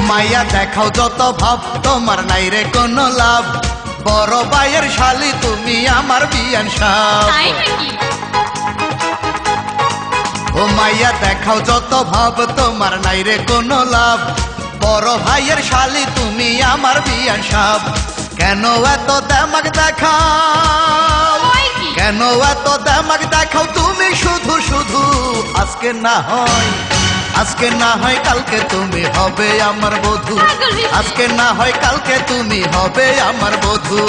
মাইয়া দেখাও যত ভাব তোমার নাই রে কোনো লাভ বড় ভাইয়ের শালি তুমি আমার বিয়ান সাপ তাই নাকি? ও মাইয়া দেখাও যত ভাব তোমার নাই রে কোনো লাভ বড় ভাইয়ের শালি তুমি আমার বিয়ান সাপ কেন এত দেমাগ দেখাও হয় কি? কেন এত দেমাগ দেখাও তুমি শুধু শুধু আজকে না হয় কালকে তুমি হবে আমার বধূ আজকে না হয় কালকে তুমি হবে আমার বধূ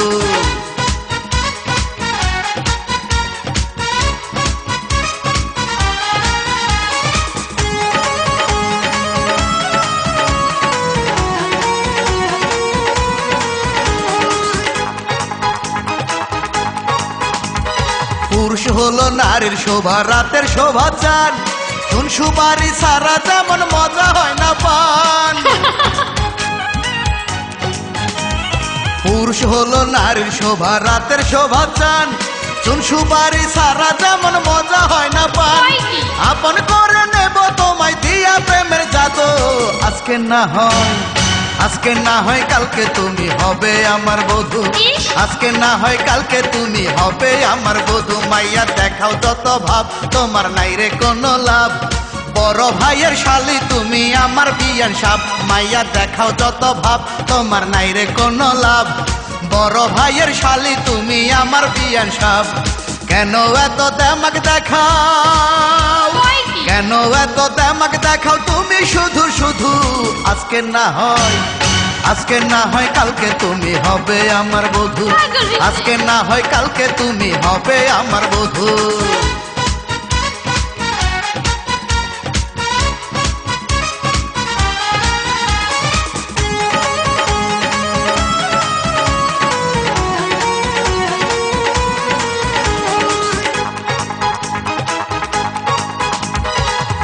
পুরুষ হলো নারীর শোভা রাতের শোভা চান শুন সুপারি সারা যেমন মজা হয় না পান পুরুষ হলো নারীর শোভা রাতের শোভা চান শুন সুপারি সারা যেমন মজা হয় না পান আপন করে নেব তোমায় দিয়া প্রেমের জাদু আজকে না হয় কালকে তুমি হবে আমার বধূ আজকে না হয় কালকে তুমি হবে আমার বধূ মাইয়া দেখাও যত ভাব তোমার নাই রে কোনো লাভ বড় ভাইয়ের শালি তুমি আমার বিয়ান সাপ মাইয়া দেখাও যত ভাব তোমার নাই রে কোনো লাভ বড় ভাইয়ের শালি তুমি আমার বিয়ান সাপ কেন এত দেমাগ দেখাও কেন এত দেমাগ দেখাও তুমি শুধু শুধু আজকে না হয় কালকে তুমি হবে আমার বধূ আজকে না হয় কালকে তুমি হবে আমার বধূ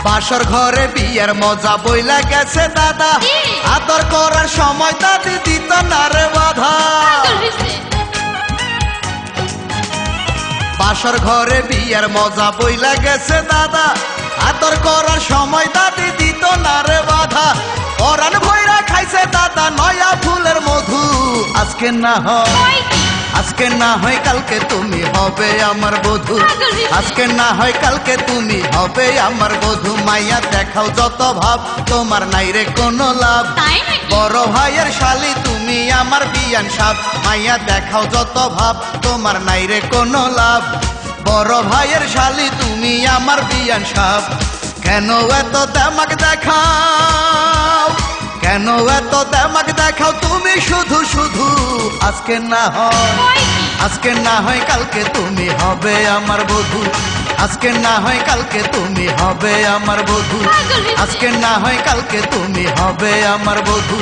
বাসর ঘরে বিয়ের মজা বইলা গেছে দাদা আদর করার সময় দাদি দিত না রে বাধা বাসর ঘরে বিয়ের মজা বইলা গেছে দাদা আদর করার সময় দাদি দিত না রে বাধা পরাণ ভৈরা খাইছে দাদা নয়া ফুলের মধু আজকে না হয় কালকে তুমি হবে আমার বধূ আজকে না হয় কালকে তুমি হবে আমার বধূ মাইয়া দেখাও যত ভাব তোমার নাই রে কোনো লাভ বড় ভাইয়ের শালি তুমি আমার বিয়ান সাপ মাইয়া দেখাও যত ভাব তোমার নাই রে কোনো লাভ বড় ভাইয়ের শালি তুমি আমার বিয়ান সাপ কেন এত দেমাগ দেখাও কেন এত দেমাগ দেখাও তুমি শুধু শুধু আজকে না হয় কালকে তুমি হবে আমার বধূ আজকে না হয় কালকে তুমি হবে আমার বধূ আজকে না হয় কালকে তুমি হবে আমার বধূ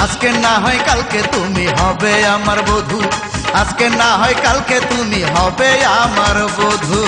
আজকে না হয় কালকে তুমি হবে আমার বধূ আজকে না হয় কালকে তুমি হবে আমার বধূ